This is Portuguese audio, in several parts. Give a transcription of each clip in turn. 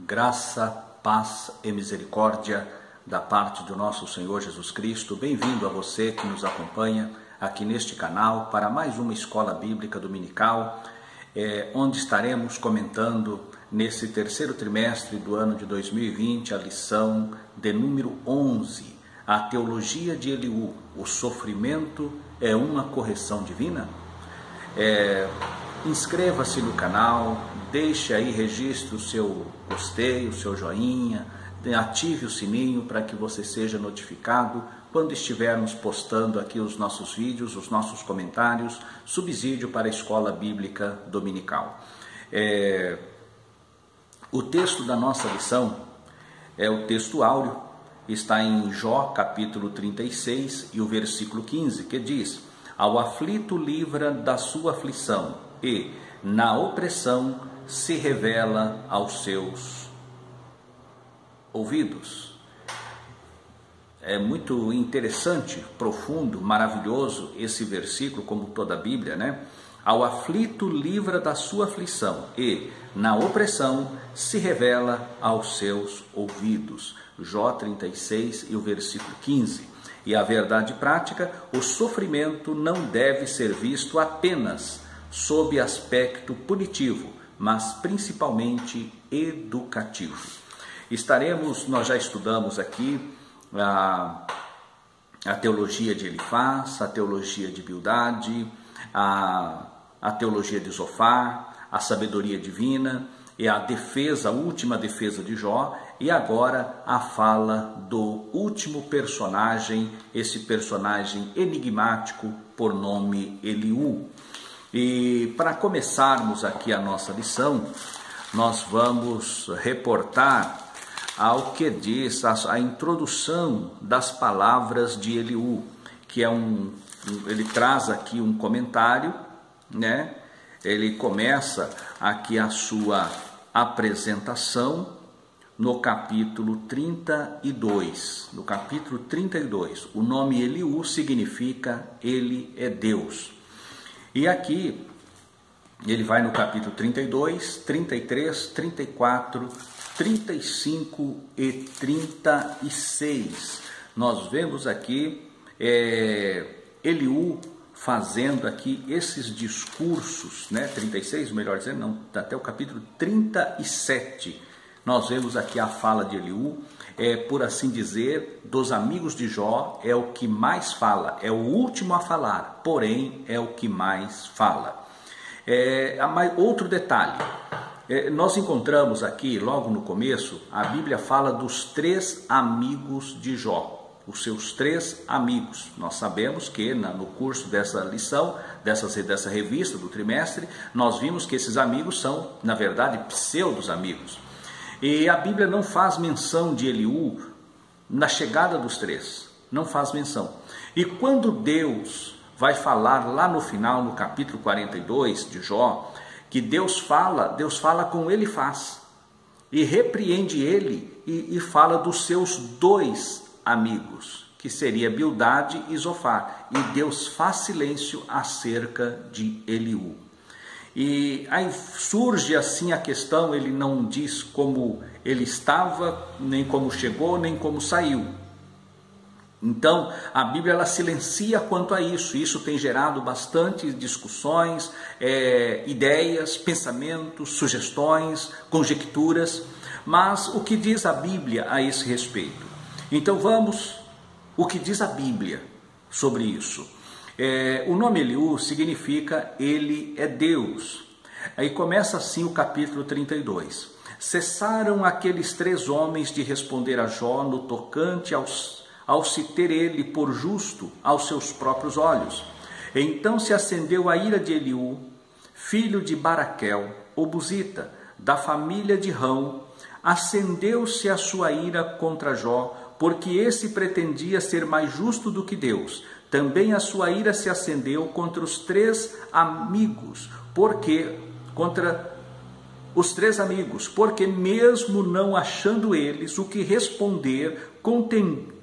Graça, paz e misericórdia da parte do nosso Senhor Jesus Cristo. Bem-vindo a você que nos acompanha aqui neste canal para mais uma escola bíblica dominical, onde estaremos comentando nesse terceiro trimestre do ano de 2020 a lição de número 11, a teologia de Eliú, o sofrimento é uma correção divina? Inscreva-se no canal, deixe aí, registre o seu gostei, o seu joinha, ative o sininho para que você seja notificado quando estivermos postando aqui os nossos vídeos, os nossos comentários, subsídio para a escola bíblica dominical. O texto da nossa lição é o texto áureo, está em Jó capítulo 36 e o versículo 15, que diz: ao aflito livra da sua aflição e na opressão se revela aos seus ouvidos. É muito interessante, profundo, maravilhoso esse versículo, como toda a Bíblia, né? Ao aflito livra da sua aflição e na opressão se revela aos seus ouvidos. Jó 36 e o versículo 15. E a verdade prática, o sofrimento não deve ser visto apenas sob aspecto punitivo, mas principalmente educativo. Nós já estudamos aqui a teologia de Elifaz, a teologia de Bildade, a teologia de Zofar, a sabedoria divina e a última defesa de Jó, e agora a fala do último personagem, esse personagem enigmático por nome Eliú. E para começarmos aqui a nossa lição, nós vamos reportar ao que diz a introdução das palavras de Eliú, que ele traz aqui um comentário, né? Ele começa aqui a sua apresentação no capítulo 32. No capítulo 32, o nome Eliú significa Ele é Deus. E aqui ele vai no capítulo 32, 33, 34, 35 e 36. Nós vemos aqui Eliú fazendo aqui esses discursos, né? 36, melhor dizendo, não, até o capítulo 37. Nós vemos aqui a fala de Eliú, por assim dizer, dos amigos de Jó, é o que mais fala, é o último a falar, porém é o que mais fala. Outro detalhe, nós encontramos aqui, logo no começo, a Bíblia fala dos 3 amigos de Jó. Os seus 3 amigos. Nós sabemos que no curso dessa lição, dessa revista do trimestre, nós vimos que esses amigos são, na verdade, pseudos amigos. E a Bíblia não faz menção de Eliú na chegada dos 3, não faz menção. E quando Deus vai falar lá no final, no capítulo 42 de Jó, que Deus fala com Elifaz e repreende ele e fala dos seus 2 amigos, que seria Bildade e Zofar, e Deus faz silêncio acerca de Eliú. E aí surge assim a questão, ele não diz como ele estava, nem como chegou, nem como saiu. Então a Bíblia ela silencia quanto a isso. Isso tem gerado bastante discussões, ideias, pensamentos, sugestões, conjecturas. Mas o que diz a Bíblia a esse respeito? Então o que diz a Bíblia sobre isso? O nome Eliú significa Ele é Deus. Aí começa assim o capítulo 32. Cessaram aqueles 3 homens de responder a Jó no tocante ao se ter ele por justo aos seus próprios olhos. Então se acendeu a ira de Eliú, filho de Baraquel, o Buzita, da família de Rão. Acendeu-se a sua ira contra Jó, porque esse pretendia ser mais justo do que Deus. Também a sua ira se acendeu contra os 3 amigos, porque mesmo não achando eles o que responder,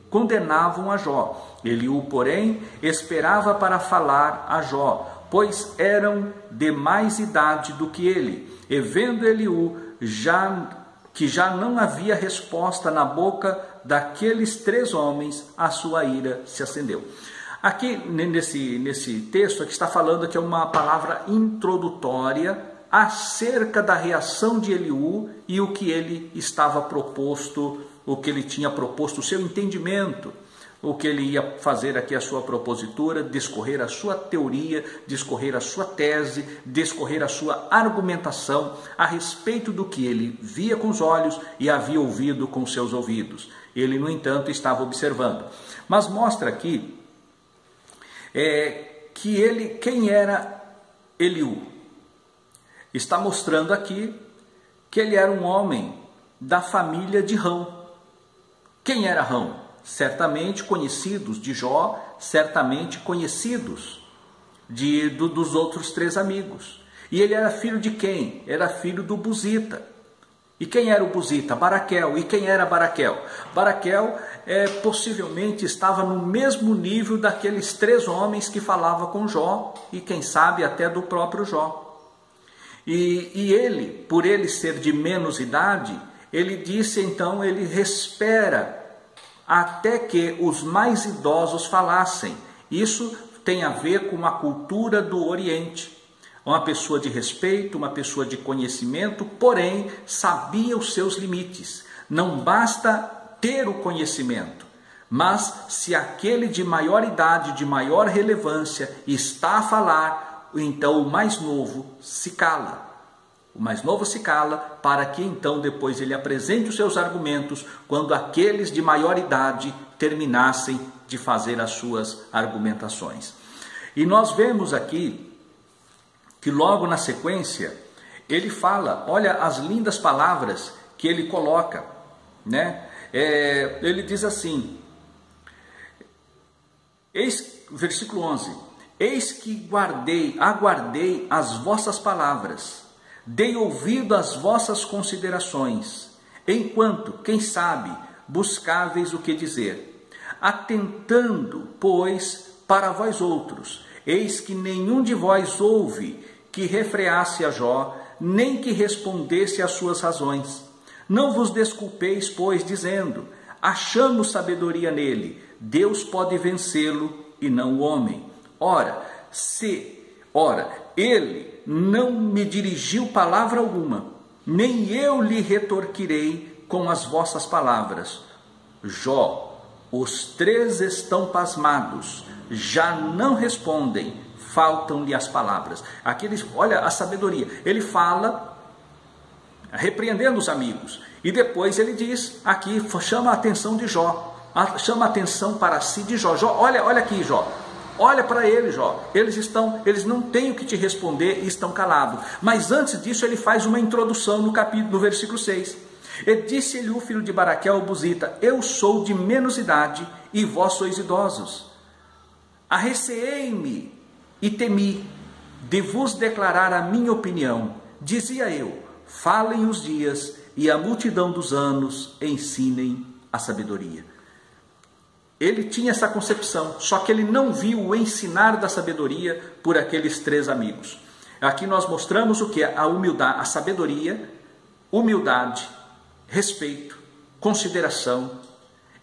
condenavam a Jó. Eliú, porém, esperava para falar a Jó, pois eram de mais idade do que ele. E vendo Eliú já que já não havia resposta na boca daqueles 3 homens, a sua ira se acendeu. Aqui nesse texto aqui está falando que é uma palavra introdutória acerca da reação de Eliú e o que ele estava proposto, o que ele tinha proposto, o seu entendimento, o que ele ia fazer aqui, a sua propositura, discorrer a sua teoria, discorrer a sua tese, discorrer a sua argumentação a respeito do que ele via com os olhos e havia ouvido com os seus ouvidos. Ele, no entanto, estava observando. Mas mostra aqui quem era Eliú. Está mostrando aqui que ele era um homem da família de Rão. Quem era Rão? Certamente conhecidos de Jó, certamente conhecidos dos outros 3 amigos. E ele era filho de quem? Era filho do Buzita. E quem era o Buzita? Baraquel. E quem era Baraquel? Baraquel possivelmente estava no mesmo nível daqueles 3 homens que falava com Jó, e quem sabe até do próprio Jó. E ele, por ele ser de menos idade, ele disse então, ele espera até que os mais idosos falassem. Isso tem a ver com a cultura do Oriente. Uma pessoa de respeito, uma pessoa de conhecimento, porém sabia os seus limites. Não basta ter o conhecimento, mas se aquele de maior idade, de maior relevância está a falar, então o mais novo se cala. O mais novo se cala para que então depois ele apresente os seus argumentos quando aqueles de maior idade terminassem de fazer as suas argumentações. E nós vemos aqui que logo na sequência ele fala, olha as lindas palavras que ele coloca, né? Ele diz assim, versículo 11, eis que aguardei as vossas palavras, dei ouvido às vossas considerações, enquanto, quem sabe, buscáveis o que dizer. Atentando, pois, para vós outros, eis que nenhum de vós ouve que refreasse a Jó, nem que respondesse às suas razões. Não vos desculpeis, pois, dizendo, achamos sabedoria nele, Deus pode vencê-lo e não o homem. Ora, ele não me dirigiu palavra alguma, nem eu lhe retorquirei com as vossas palavras. Jó, os 3 estão pasmados, já não respondem, faltam-lhe as palavras. Aqui olha a sabedoria, ele fala repreendendo os amigos, e depois ele diz, aqui chama a atenção de Jó, chama a atenção para si de Jó. Olha aqui, Jó. Olha para ele, Jó. Eles não têm o que te responder e estão calados. Mas antes disso ele faz uma introdução no versículo 6. E disse Eliú, filho de Baraquel, ao Buzita, eu sou de menos idade e vós sois idosos. Arreceei-me e temi de vos declarar a minha opinião. Dizia eu, falem os dias e a multidão dos anos ensinem a sabedoria. Ele tinha essa concepção, só que ele não viu o ensinar da sabedoria por aqueles 3 amigos. Aqui nós mostramos o que é a humildade, a sabedoria, humildade, respeito, consideração,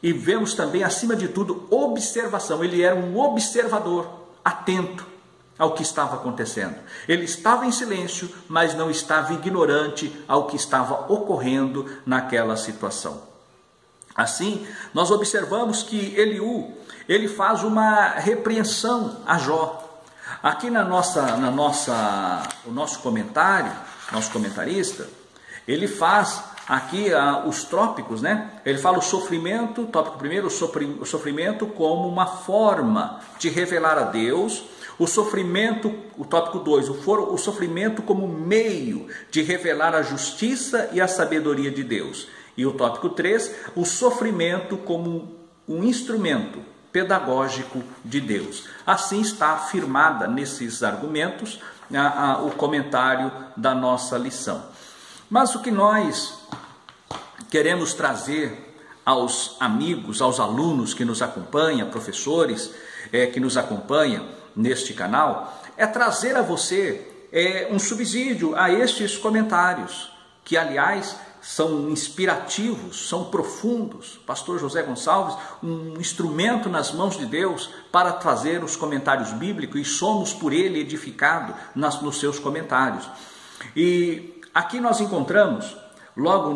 e vemos também, acima de tudo, observação. Ele era um observador, atento ao que estava acontecendo. Ele estava em silêncio, mas não estava ignorante ao que estava ocorrendo naquela situação. Assim, nós observamos que Eliú, ele faz uma repreensão a Jó. Aqui o nosso comentário, nosso comentarista, ele faz aqui os tópicos, né? Ele fala o sofrimento, tópico primeiro, o sofrimento como uma forma de revelar a Deus. O sofrimento, o tópico 2, o sofrimento como meio de revelar a justiça e a sabedoria de Deus. E o tópico 3, o sofrimento como um instrumento pedagógico de Deus. Assim está afirmada nesses argumentos o comentário da nossa lição. Mas o que nós queremos trazer aos amigos, aos alunos que nos acompanham, professores que nos acompanham neste canal, é trazer a você um subsídio a estes comentários, que aliás são inspirativos, são profundos. Pastor José Gonçalves, um instrumento nas mãos de Deus para trazer os comentários bíblicos, e somos por ele edificados nos seus comentários. E aqui nós encontramos, logo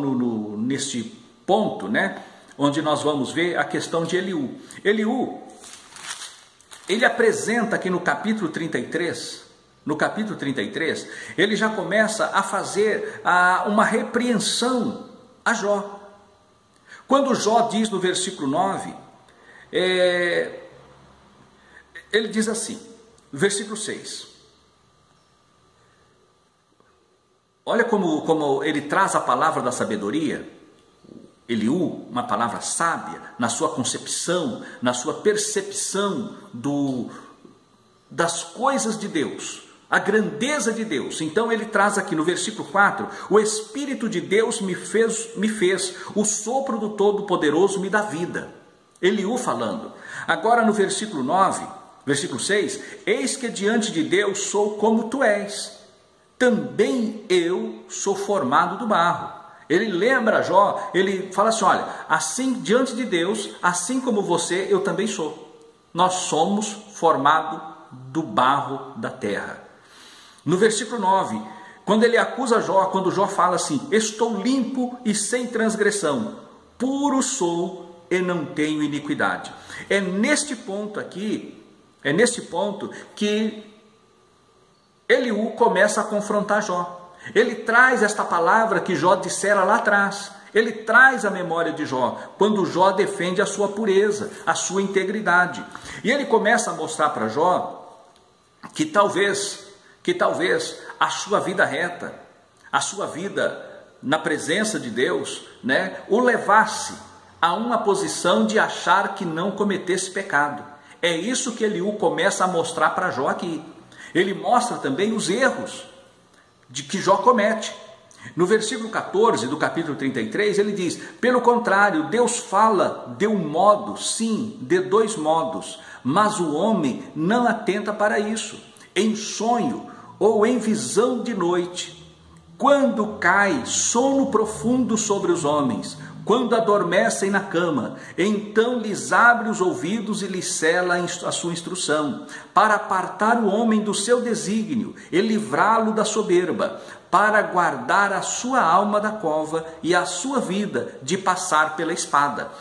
neste ponto, né, onde nós vamos ver a questão de Eliú. Eliú, ele apresenta aqui no capítulo 33, ele já começa a fazer uma repreensão a Jó. Quando Jó diz no versículo 9, ele diz assim, versículo 6, olha como ele traz a palavra da sabedoria. Eliú, uma palavra sábia, na sua concepção, na sua percepção das coisas de Deus, a grandeza de Deus. Então ele traz aqui no versículo 4, o Espírito de Deus me fez, o sopro do Todo-Poderoso me dá vida. Eliú falando. Agora no versículo 9, versículo 6, eis que diante de Deus sou como tu és, também eu sou formado do barro. Ele lembra Jó, ele fala assim, olha, assim diante de Deus, assim como você, eu também sou. Nós somos formados do barro da terra. No versículo 9, quando ele acusa Jó, quando Jó fala assim, estou limpo e sem transgressão, puro sou e não tenho iniquidade. É neste ponto aqui, que Eliú começa a confrontar Jó. Ele traz esta palavra que Jó dissera lá atrás. Ele traz a memória de Jó, quando Jó defende a sua pureza, a sua integridade. E ele começa a mostrar para Jó que talvez a sua vida reta, a sua vida na presença de Deus, né, o levasse a uma posição de achar que não cometesse pecado. É isso que Eliú começa a mostrar para Jó aqui. Ele mostra também os erros de que Jó comete. No versículo 14 do capítulo 33, ele diz, pelo contrário, Deus fala de um modo, sim, de dois modos, mas o homem não atenta para isso, em sonho ou em visão de noite, quando cai sono profundo sobre os homens, quando adormecem na cama, então lhes abre os ouvidos e lhes cela a sua instrução, para apartar o homem do seu desígnio e livrá-lo da soberba, para guardar a sua alma da cova e a sua vida de passar pela espada.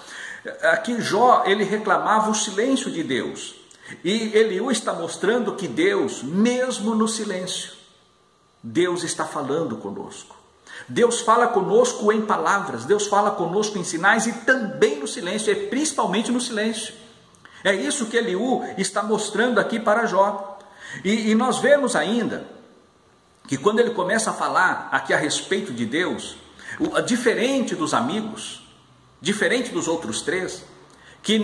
Aqui Jó, ele reclamava o silêncio de Deus, e Eliú está mostrando que Deus, mesmo no silêncio, Deus está falando conosco. Deus fala conosco em palavras, Deus fala conosco em sinais e também no silêncio, e principalmente no silêncio. É isso que Eliú está mostrando aqui para Jó. E nós vemos ainda que quando ele começa a falar aqui a respeito de Deus, diferente dos amigos, diferente dos outros três, que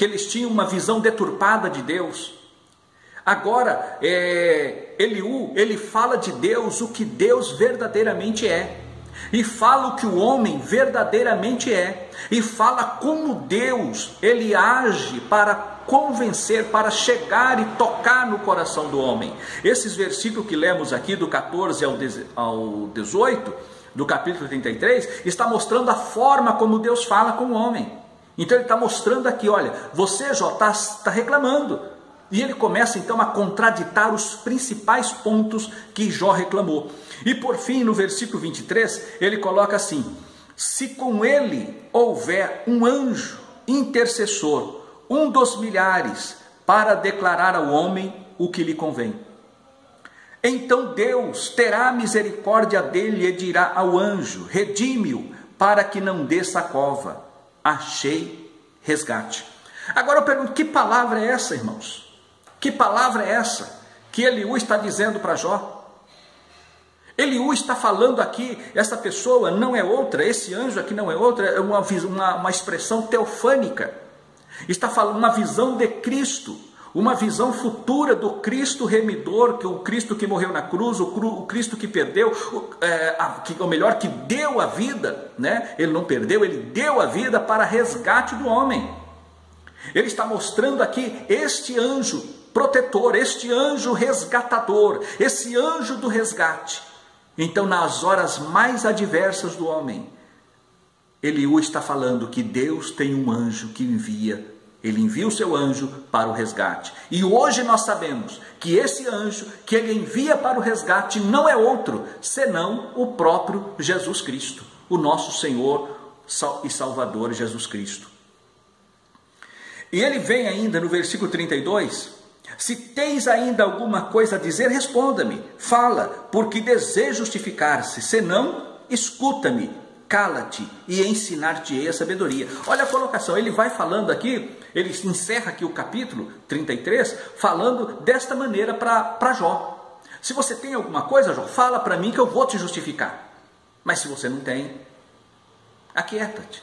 eles tinham uma visão deturpada de Deus. Agora, Eliú, ele fala de Deus, o que Deus verdadeiramente é, e fala o que o homem verdadeiramente é, e fala como Deus, ele age para convencer, para chegar e tocar no coração do homem. Esses versículos que lemos aqui, do 14 ao 18, do capítulo 33, está mostrando a forma como Deus fala com o homem. Então ele está mostrando aqui, olha, você, Jó, está reclamando. E ele começa então a contraditar os principais pontos que Jó reclamou. E por fim, no versículo 23, ele coloca assim, se com ele houver um anjo intercessor, um dos milhares, para declarar ao homem o que lhe convém, então Deus terá misericórdia dele e dirá ao anjo, redime-o, para que não desça a cova, achei resgate. Agora eu pergunto, que palavra é essa, irmãos? Que palavra é essa que Eliú está dizendo para Jó? Eliú está falando aqui, essa pessoa não é outra, esse anjo aqui não é outra, é uma expressão teofânica. Está falando uma visão de Cristo, uma visão futura do Cristo remidor, que o Cristo que morreu na cruz, o Cristo que perdeu, ou melhor, que deu a vida, né? Ele não perdeu, ele deu a vida para resgate do homem. Ele está mostrando aqui este anjo protetor, este anjo resgatador, esse anjo do resgate, Então, nas horas mais adversas do homem, Eliú está falando que Deus tem um anjo que ele envia o seu anjo para o resgate. E hoje nós sabemos que esse anjo que ele envia para o resgate não é outro, senão o próprio Jesus Cristo, o nosso Senhor e Salvador Jesus Cristo. E ele vem ainda no versículo 32, se tens ainda alguma coisa a dizer, responda-me, fala, porque desejo justificar-se, senão, escuta-me, cala-te e ensinar-te-ei a sabedoria. Olha a colocação, ele vai falando aqui, ele encerra aqui o capítulo 33, falando desta maneira para Jó. Se você tem alguma coisa, Jó, fala para mim que eu vou te justificar. Mas se você não tem, aquieta-te.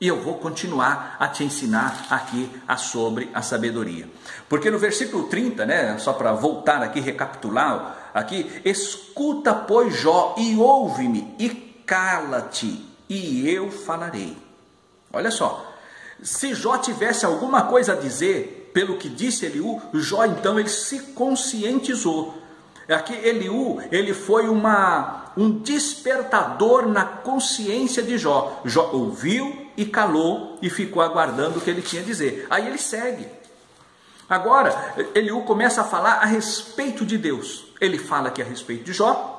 E eu vou continuar a te ensinar aqui sobre a sabedoria. Porque no versículo 30, né, só para voltar aqui, recapitular aqui, escuta, pois, Jó, e ouve-me, e cala-te, e eu falarei. Olha só, se Jó tivesse alguma coisa a dizer, pelo que disse Eliú, Jó então ele se conscientizou. Aqui Eliú, ele foi um despertador na consciência de Jó. Jó ouviu e calou e ficou aguardando o que ele tinha a dizer. Aí ele segue. Agora, Eliú começa a falar a respeito de Deus. Ele fala aqui a respeito de Jó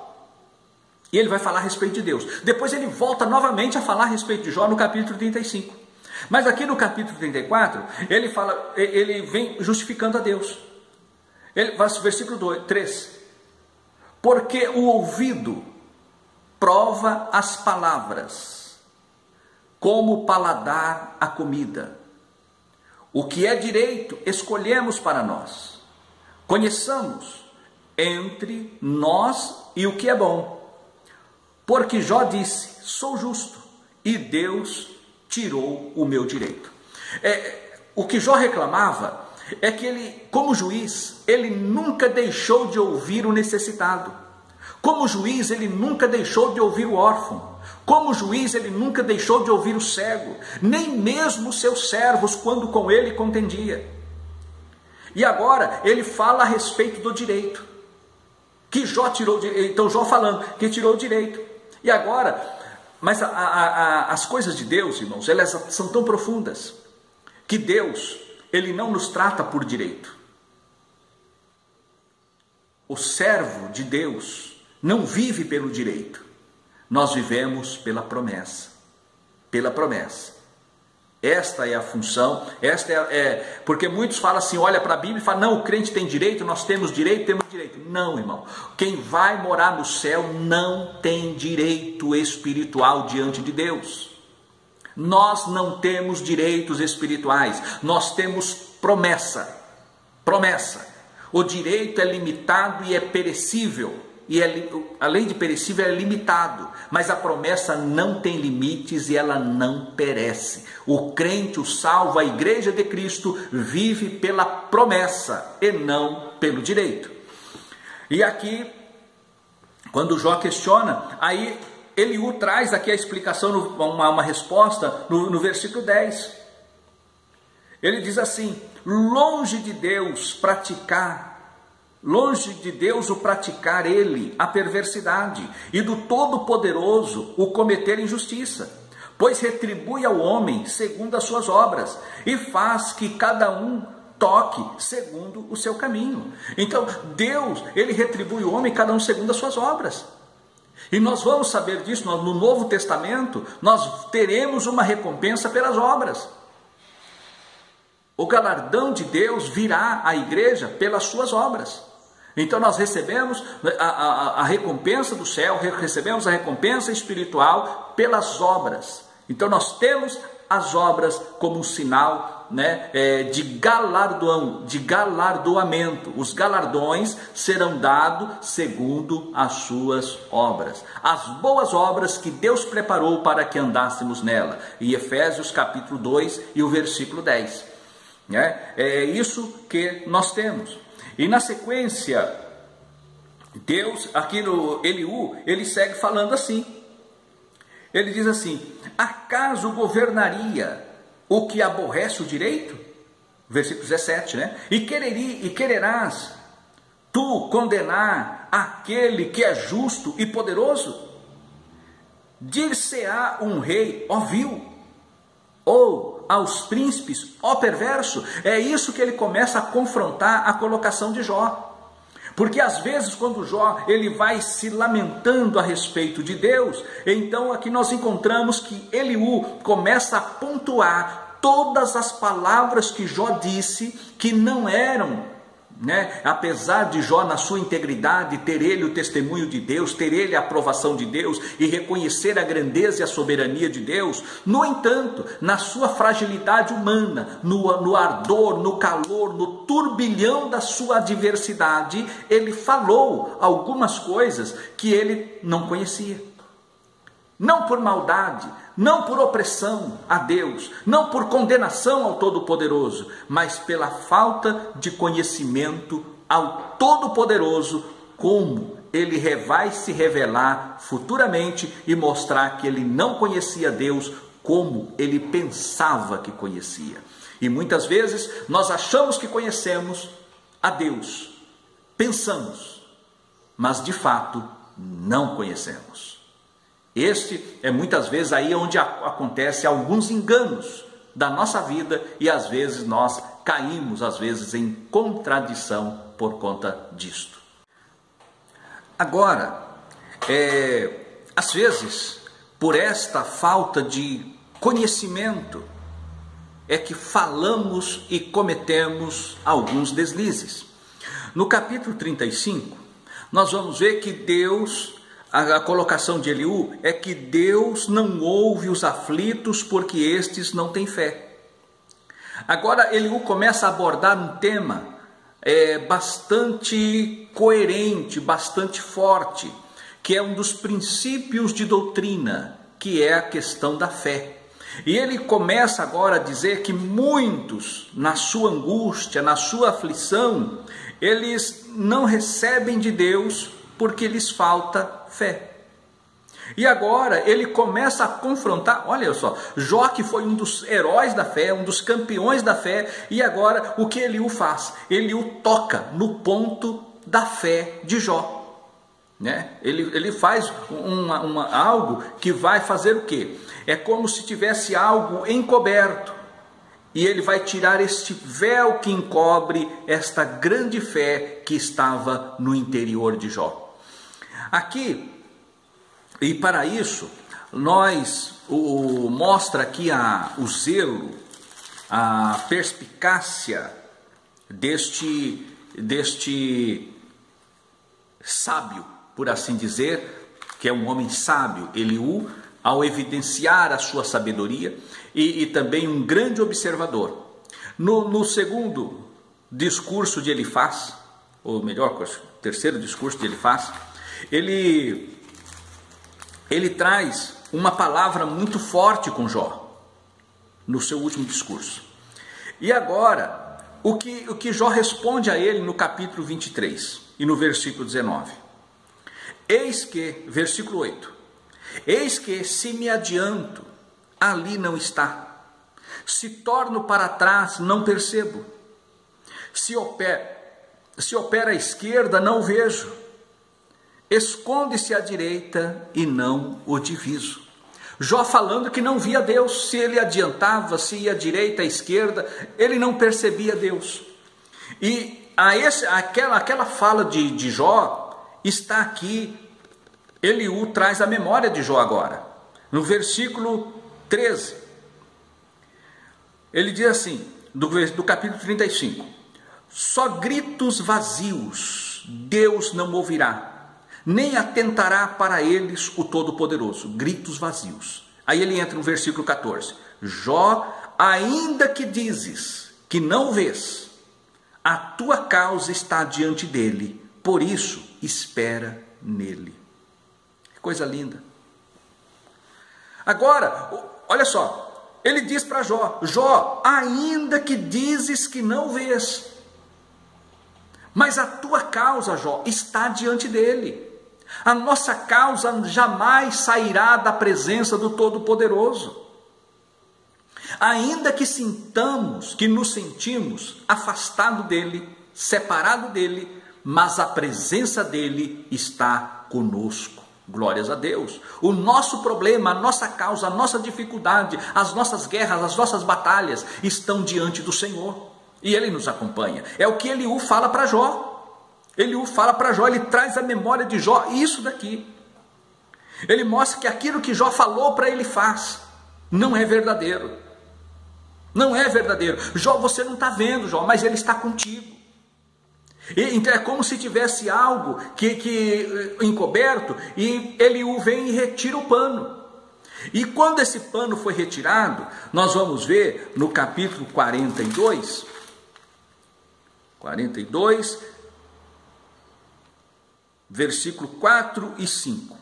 e ele vai falar a respeito de Deus. Depois ele volta novamente a falar a respeito de Jó no capítulo 35. Mas aqui no capítulo 34, ele vem justificando a Deus. Ele vai no versículo 3. Porque o ouvido prova as palavras, como o paladar a comida. O que é direito, escolhemos para nós. Conheçamos entre nós e o que é bom. Porque Jó disse, sou justo, e Deus tirou o meu direito. O que Jó reclamava é que ele, como juiz, ele nunca deixou de ouvir o necessitado. Como juiz, ele nunca deixou de ouvir o órfão. Como juiz, ele nunca deixou de ouvir o cego, nem mesmo os seus servos, quando com ele contendia. E agora, ele fala a respeito do direito, que Jó tirou, então Jó falando que tirou o direito. E agora, mas as coisas de Deus, irmãos, elas são tão profundas, que Deus, ele não nos trata por direito. O servo de Deus não vive pelo direito. Nós vivemos pela promessa. Pela promessa. Esta é a função, porque muitos falam assim, olha para a Bíblia e falam, não, o crente tem direito, nós temos direito, temos direito. Não, irmão, quem vai morar no céu não tem direito espiritual diante de Deus. Nós não temos direitos espirituais, nós temos promessa. Promessa. O direito é limitado e é perecível. E além de perecível, é limitado. Mas a promessa não tem limites e ela não perece. O crente, o salvo, a igreja de Cristo, vive pela promessa e não pelo direito. E aqui, quando Jó questiona, aí Eliú traz aqui a explicação, uma resposta no versículo 10. Ele diz assim, longe de Deus o praticar ele a perversidade, e do Todo-Poderoso o cometer injustiça, pois retribui ao homem segundo as suas obras, e faz que cada um toque segundo o seu caminho. Então Deus, ele retribui o homem, cada um segundo as suas obras. E nós vamos saber disso, no Novo Testamento, nós teremos uma recompensa pelas obras. O galardão de Deus virá à igreja pelas suas obras. Então nós recebemos a recompensa do céu, recebemos a recompensa espiritual pelas obras. Então nós temos as obras como um sinal, né, de galardoamento. Os galardões serão dados segundo as suas obras. As boas obras que Deus preparou para que andássemos nela. Em Efésios capítulo 2 e o versículo 10. É isso que nós temos. E na sequência, Deus, aqui no Eliú, ele segue falando assim. Ele diz assim, acaso governaria o que aborrece o direito? Versículo 17, né? E quererás tu tu condenar aquele que é justo e poderoso? Dir-se-á um rei, ó vil, ou aos príncipes, ó perverso. É isso que ele começa a confrontar a colocação de Jó. Porque às vezes quando Jó ele vai se lamentando a respeito de Deus, então aqui nós encontramos que Eliú começa a pontuar todas as palavras que Jó disse que não eram, apesar de Jó na sua integridade ter ele o testemunho de Deus, ter ele a aprovação de Deus e reconhecer a grandeza e a soberania de Deus, no entanto, na sua fragilidade humana, no ardor, no calor, no turbilhão da sua adversidade, ele falou algumas coisas que ele não conhecia. Não por maldade, não por opressão a Deus, não por condenação ao Todo-Poderoso, mas pela falta de conhecimento ao Todo-Poderoso, como ele vai se revelar futuramente e mostrar que ele não conhecia Deus como ele pensava que conhecia. E muitas vezes nós achamos que conhecemos a Deus, pensamos, mas de fato não conhecemos. Este é muitas vezes aí onde acontece alguns enganos da nossa vida e às vezes nós caímos às vezes em contradição por conta disto. Agora, às vezes, por esta falta de conhecimento, é que falamos e cometemos alguns deslizes. No capítulo 35, nós vamos ver que Deus... A colocação de Eliú é que Deus não ouve os aflitos porque estes não têm fé. Agora Eliú começa a abordar um tema bastante coerente, bastante forte, que é um dos princípios de doutrina, que é a questão da fé. E ele começa agora a dizer que muitos, na sua angústia, na sua aflição, eles não recebem de Deus porque lhes falta fé. E agora ele começa a confrontar, olha só, Jó que foi um dos heróis da fé, um dos campeões da fé, e agora o que Eliú faz? Eliú toca no ponto da fé de Jó. Ele faz algo que vai fazer o quê? É como se tivesse algo encoberto, e ele vai tirar este véu que encobre esta grande fé que estava no interior de Jó. Aqui, e para isso, mostra aqui o zelo, a perspicácia deste sábio, por assim dizer, que é um homem sábio, Eliú, ao evidenciar a sua sabedoria e também um grande observador. No segundo discurso de Elifaz, ou melhor, o terceiro discurso de Elifaz, ele traz uma palavra muito forte com Jó, no seu último discurso. E agora, o que Jó responde a ele no capítulo 23 e no versículo 19. Eis que, versículo 8, eis que se me adianto, ali não está. Se torno para trás, não percebo. Se opera à esquerda, não vejo. Esconde-se à direita e não o diviso. Jó falando que não via Deus, se ele adiantava, se ia à direita, à esquerda, ele não percebia Deus. E aquela fala de Jó está aqui, Eliú traz a memória de Jó agora. No versículo 13, ele diz assim, do capítulo 35, só gritos vazios Deus não ouvirá, nem atentará para eles o Todo-Poderoso. Gritos vazios. Aí ele entra no versículo 14. Jó, ainda que dizes que não vês, a tua causa está diante dele, por isso espera nele. Que coisa linda. Agora, olha só, ele diz para Jó, Jó, ainda que dizes que não vês, mas a tua causa, Jó, está diante dele. A nossa causa jamais sairá da presença do Todo-Poderoso. Ainda que nos sentimos afastado dele, separado dele, mas a presença dele está conosco. Glórias a Deus. O nosso problema, a nossa causa, a nossa dificuldade, as nossas guerras, as nossas batalhas estão diante do Senhor. E ele nos acompanha. É o que Eliú fala para Jó. Eliú fala para Jó, ele traz a memória de Jó, isso daqui. Ele mostra que aquilo que Jó falou para ele faz. Não é verdadeiro. Não é verdadeiro. Jó, você não está vendo, Jó, mas ele está contigo. Então é como se tivesse algo que encoberto, e Eliú vem e retira o pano. E quando esse pano foi retirado, nós vamos ver no capítulo 42, versículo 4 e 5.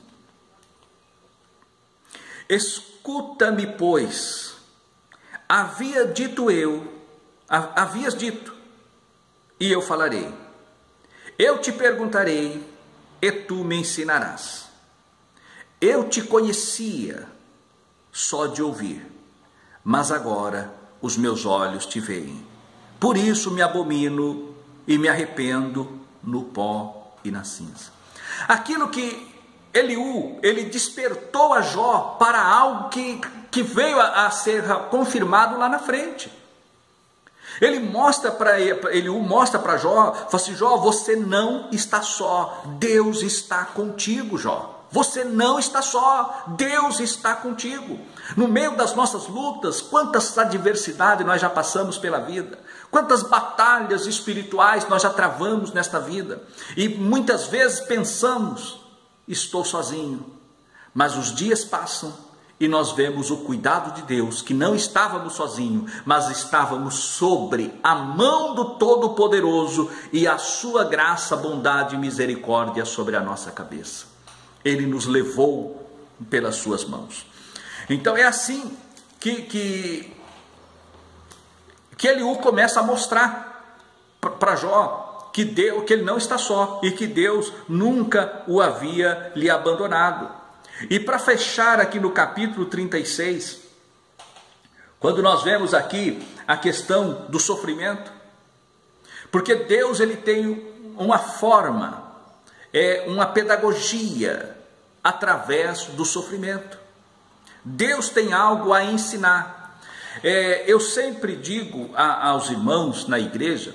Escuta-me, pois, havias dito, e eu falarei. Eu te perguntarei, e tu me ensinarás. Eu te conhecia só de ouvir, mas agora os meus olhos te veem. Por isso me abomino e me arrependo no pó e na cinza. Aquilo que Eliú, ele despertou a Jó para algo que veio a ser confirmado lá na frente. Eliú mostra para Jó, fala assim: Jó, você não está só, Deus está contigo, Jó. Você não está só, Deus está contigo. No meio das nossas lutas, quantas adversidades nós já passamos pela vida, quantas batalhas espirituais nós já travamos nesta vida, e muitas vezes pensamos: estou sozinho, mas os dias passam e nós vemos o cuidado de Deus, que não estávamos sozinhos, mas estávamos sobre a mão do Todo-Poderoso, e a sua graça, bondade e misericórdia sobre a nossa cabeça. Ele nos levou pelas suas mãos. Então é assim que Eliú começa a mostrar para Jó que ele não está só, e que Deus nunca o havia lhe abandonado. E para fechar aqui no capítulo 36, quando nós vemos aqui a questão do sofrimento, porque Deus, ele tem uma forma, uma pedagogia através do sofrimento. Deus tem algo a ensinar. Eu sempre digo aos irmãos na igreja,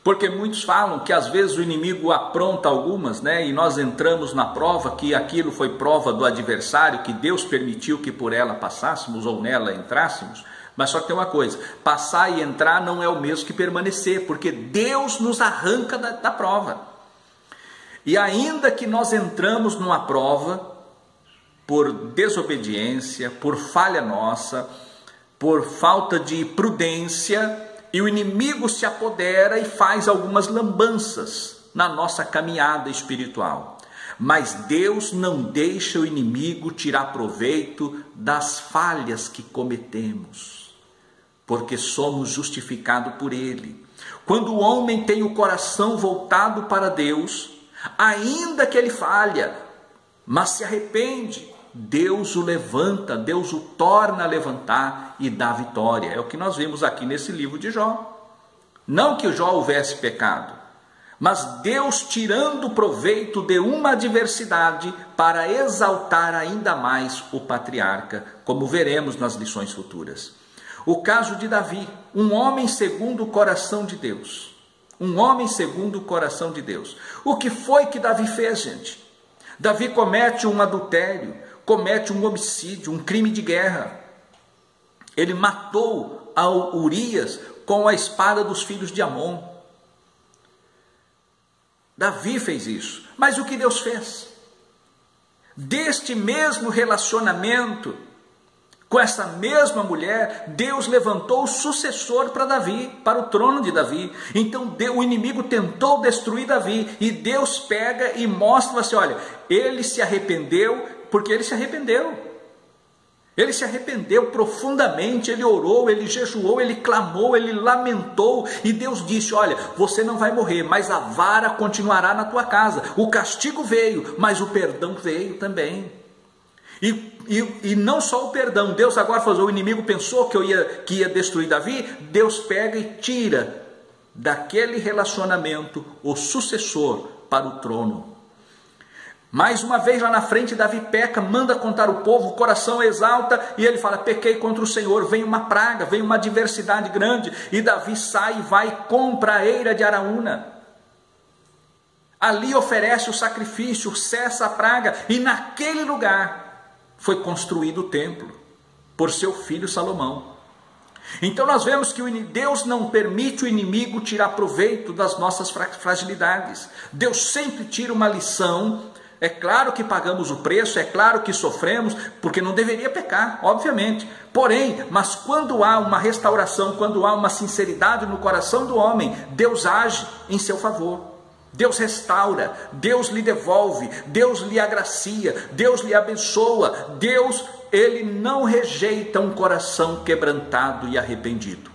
porque muitos falam que às vezes o inimigo apronta algumas, e nós entramos na prova, que aquilo foi prova do adversário, que Deus permitiu que por ela passássemos ou nela entrássemos. Mas só que tem uma coisa: passar e entrar não é o mesmo que permanecer, porque Deus nos arranca da prova. E ainda que nós entramos numa prova por desobediência, por falha nossa, por falta de prudência, e o inimigo se apodera e faz algumas lambanças na nossa caminhada espiritual. Mas Deus não deixa o inimigo tirar proveito das falhas que cometemos, porque somos justificados por Ele. Quando o homem tem o coração voltado para Deus, ainda que ele falha, mas se arrepende, Deus o levanta, Deus o torna a levantar e dá vitória. É o que nós vemos aqui nesse livro de Jó. Não que Jó houvesse pecado, mas Deus tirando proveito de uma adversidade para exaltar ainda mais o patriarca, como veremos nas lições futuras. O caso de Davi, um homem segundo o coração de Deus. Um homem segundo o coração de Deus. O que foi que Davi fez, gente? Davi comete um adultério, comete um homicídio, um crime de guerra. Ele matou a Urias com a espada dos filhos de Amon. Davi fez isso. Mas o que Deus fez? Deste mesmo relacionamento com essa mesma mulher, Deus levantou o sucessor para Davi, para o trono de Davi. Então o inimigo tentou destruir Davi, e Deus pega e mostra assim: olha, ele se arrependeu, porque ele se arrependeu. Ele se arrependeu profundamente, ele orou, ele jejuou, ele clamou, ele lamentou, e Deus disse: olha, você não vai morrer, mas a vara continuará na tua casa. O castigo veio, mas o perdão veio também. E não só o perdão, Deus agora falou: o inimigo pensou que ia destruir Davi, Deus pega e tira daquele relacionamento o sucessor para o trono. Mais uma vez lá na frente, Davi peca, manda contar o povo, o coração exalta e ele fala: pequei contra o Senhor, vem uma praga, vem uma adversidade grande, e Davi sai e vai e compra a eira de Araúna. Ali oferece o sacrifício, cessa a praga, e naquele lugar foi construído o templo por seu filho Salomão. Então nós vemos que Deus não permite o inimigo tirar proveito das nossas fragilidades. Deus sempre tira uma lição. É claro que pagamos o preço, é claro que sofremos, porque não deveria pecar, obviamente. Porém, mas quando há uma restauração, quando há uma sinceridade no coração do homem, Deus age em seu favor. Deus restaura, Deus lhe devolve, Deus lhe agracia, Deus lhe abençoa. Deus, ele não rejeita um coração quebrantado e arrependido.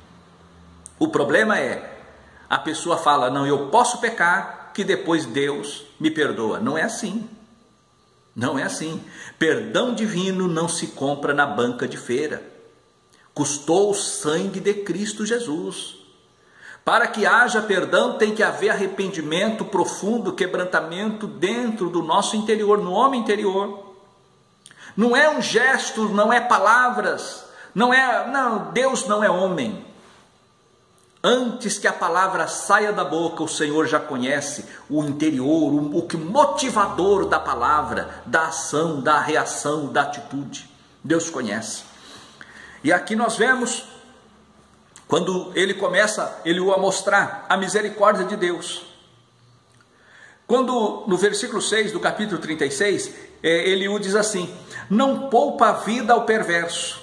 O problema é, a pessoa fala: não, eu posso pecar, que depois Deus me perdoa. Não é assim. Não é assim. Perdão divino não se compra na banca de feira. Custou o sangue de Cristo Jesus. Para que haja perdão, tem que haver arrependimento profundo, quebrantamento dentro do nosso interior, no homem interior. Não é um gesto, não é palavras, não, Deus não é homem. Antes que a palavra saia da boca, o Senhor já conhece o interior, o motivador da palavra, da ação, da reação, da atitude. Deus conhece. E aqui nós vemos, quando ele começa, Eliú a mostrar a misericórdia de Deus. Quando no versículo 6 do capítulo 36, Eliú diz assim: não poupa a vida ao perverso,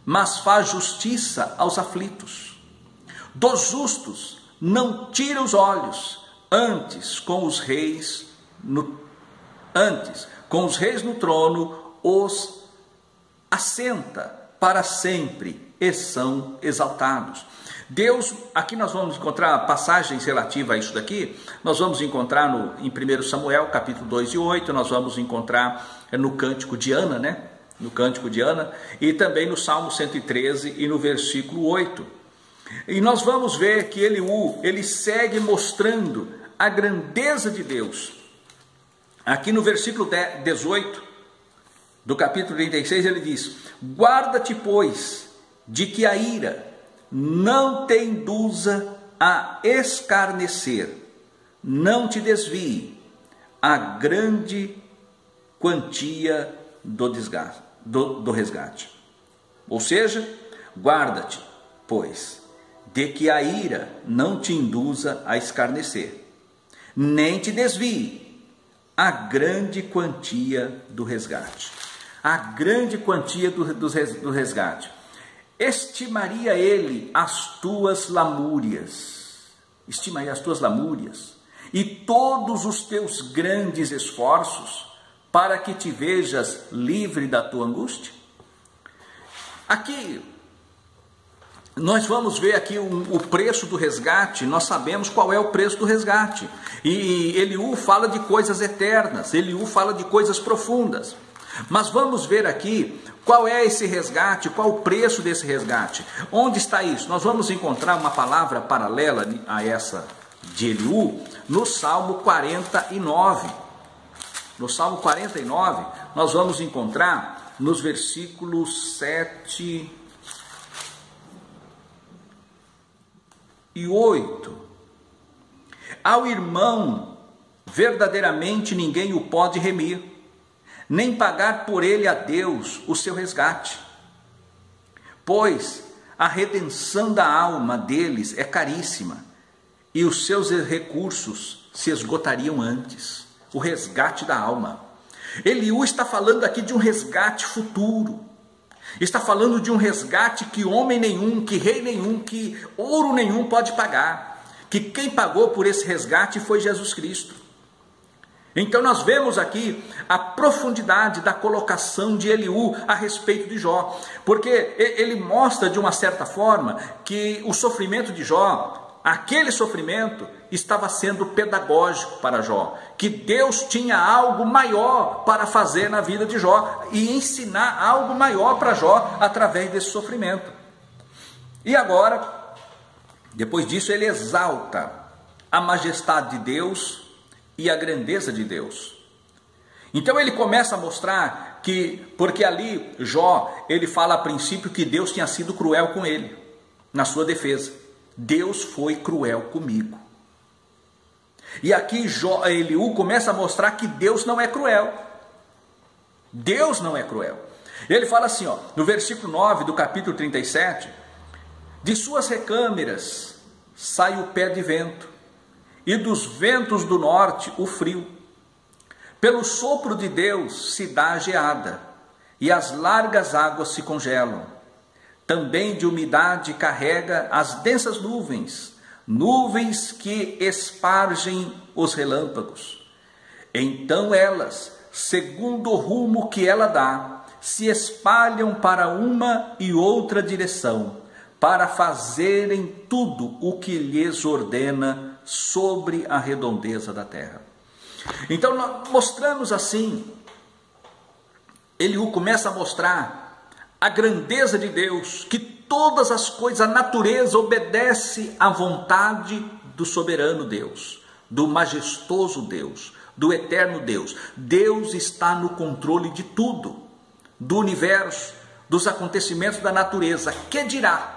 mas faz justiça aos aflitos. Dos justos não tira os olhos, antes com os reis no trono os assenta para sempre e são exaltados. Deus, aqui nós vamos encontrar passagens relativas a isso daqui. Nós vamos encontrar em 1 Samuel capítulo 2 e 8, nós vamos encontrar no Cântico de Ana, né? No Cântico de Ana, e também no Salmo 113 e no versículo 8. E nós vamos ver que Eliú, ele segue mostrando a grandeza de Deus. Aqui no versículo 18 do capítulo 36 ele diz: guarda-te, pois, de que a ira não te induza a escarnecer, não te desvie a grande quantia do resgate. Ou seja, guarda-te, pois, de que a ira não te induza a escarnecer, nem te desvie a grande quantia do resgate. A grande quantia do resgate. Estimaria ele as tuas lamúrias, e todos os teus grandes esforços, para que te vejas livre da tua angústia? Aqui nós vamos ver aqui o preço do resgate. Nós sabemos qual é o preço do resgate. E Eliú fala de coisas eternas, Eliú fala de coisas profundas. Mas vamos ver aqui qual é esse resgate, qual o preço desse resgate. Onde está isso? Nós vamos encontrar uma palavra paralela a essa de Eliú no Salmo 49. No Salmo 49, nós vamos encontrar nos versículos 7 e 8. Ao irmão, verdadeiramente ninguém o pode remir, nem pagar por ele a Deus o seu resgate. Pois a redenção da alma deles é caríssima, e os seus recursos se esgotariam antes. O resgate da alma. Eliú está falando aqui de um resgate futuro. Está falando de um resgate que homem nenhum, que rei nenhum, que ouro nenhum pode pagar. Que quem pagou por esse resgate foi Jesus Cristo. Então nós vemos aqui a profundidade da colocação de Eliú a respeito de Jó. Porque ele mostra de uma certa forma que o sofrimento de Jó, aquele sofrimento, estava sendo pedagógico para Jó, que Deus tinha algo maior para fazer na vida de Jó e ensinar algo maior para Jó através desse sofrimento. E agora Depois disso, ele exalta a majestade de Deus e a grandeza de Deus. Então ele começa a mostrar que, porque ali Jó, ele fala a princípio que Deus tinha sido cruel com ele, na sua defesa. Deus foi cruel comigo. E aqui Eliú começa a mostrar que Deus não é cruel. Deus não é cruel. Ele fala assim, ó, no versículo 9 do capítulo 37, de suas recâmeras sai o pé de vento, e dos ventos do norte o frio. Pelo sopro de Deus se dá a geada, e as largas águas se congelam. Também de umidade carrega as densas nuvens, nuvens que espargem os relâmpagos. Então elas, segundo o rumo que ela dá, se espalham para uma e outra direção, para fazerem tudo o que lhes ordena sobre a redondeza da terra. Então, mostramos assim, Eliú começa a mostrar a grandeza de Deus, que todas as coisas, a natureza obedece à vontade do soberano Deus, do majestoso Deus, do eterno Deus. Deus está no controle de tudo, do universo, dos acontecimentos da natureza. Que dirá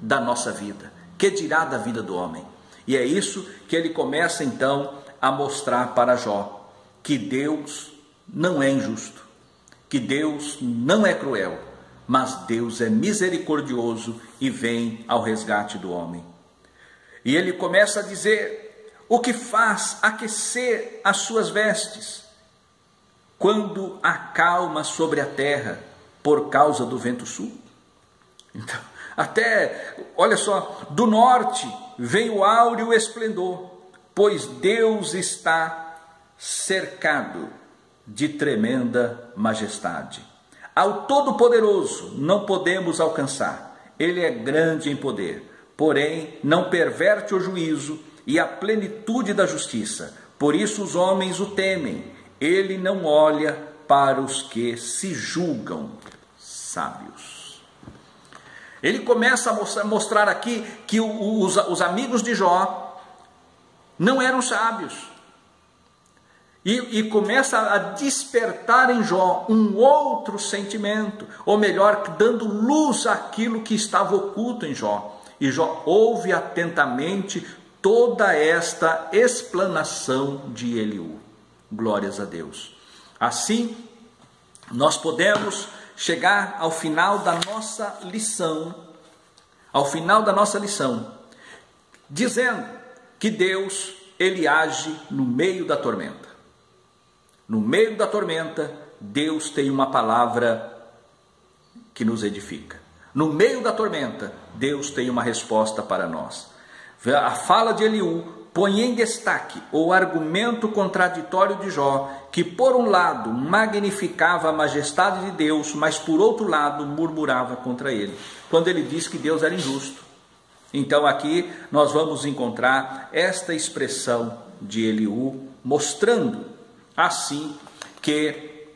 da nossa vida? Que dirá da vida do homem? E é isso que ele começa então a mostrar para Jó, que Deus não é injusto, que Deus não é cruel, mas Deus é misericordioso e vem ao resgate do homem. E ele começa a dizer o que faz aquecer as suas vestes, quando acalma sobre a terra por causa do vento sul. Então, até, olha só, do norte vem o áureo esplendor, pois Deus está cercado de tremenda majestade. Ao Todo-Poderoso não podemos alcançar, ele é grande em poder, porém não perverte o juízo e a plenitude da justiça. Por isso os homens o temem, ele não olha para os que se julgam sábios. Ele começa a mostrar aqui que os amigos de Jó não eram sábios. E começa a despertar em Jó um outro sentimento, ou melhor, dando luz àquilo que estava oculto em Jó. E Jó ouve atentamente toda esta explanação de Eliú. Glórias a Deus. Assim, nós podemos chegar ao final da nossa lição, dizendo que Deus, ele age no meio da tormenta. No meio da tormenta, Deus tem uma palavra que nos edifica. No meio da tormenta, Deus tem uma resposta para nós. A fala de Eliú põe em destaque o argumento contraditório de Jó, que por um lado magnificava a majestade de Deus, mas por outro lado murmurava contra ele, quando ele diz que Deus era injusto. Então aqui nós vamos encontrar esta expressão de Eliú, mostrando assim que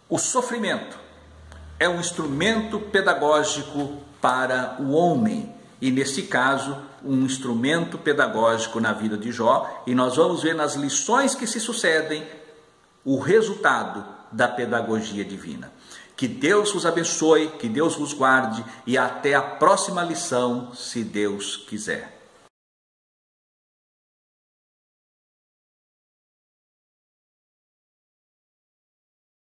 o sofrimento é um instrumento pedagógico para o homem, e nesse caso um instrumento pedagógico na vida de Jó, e nós vamos ver nas lições que se sucedem o resultado da pedagogia divina. Que Deus vos abençoe, que Deus vos guarde, e até a próxima lição, se Deus quiser.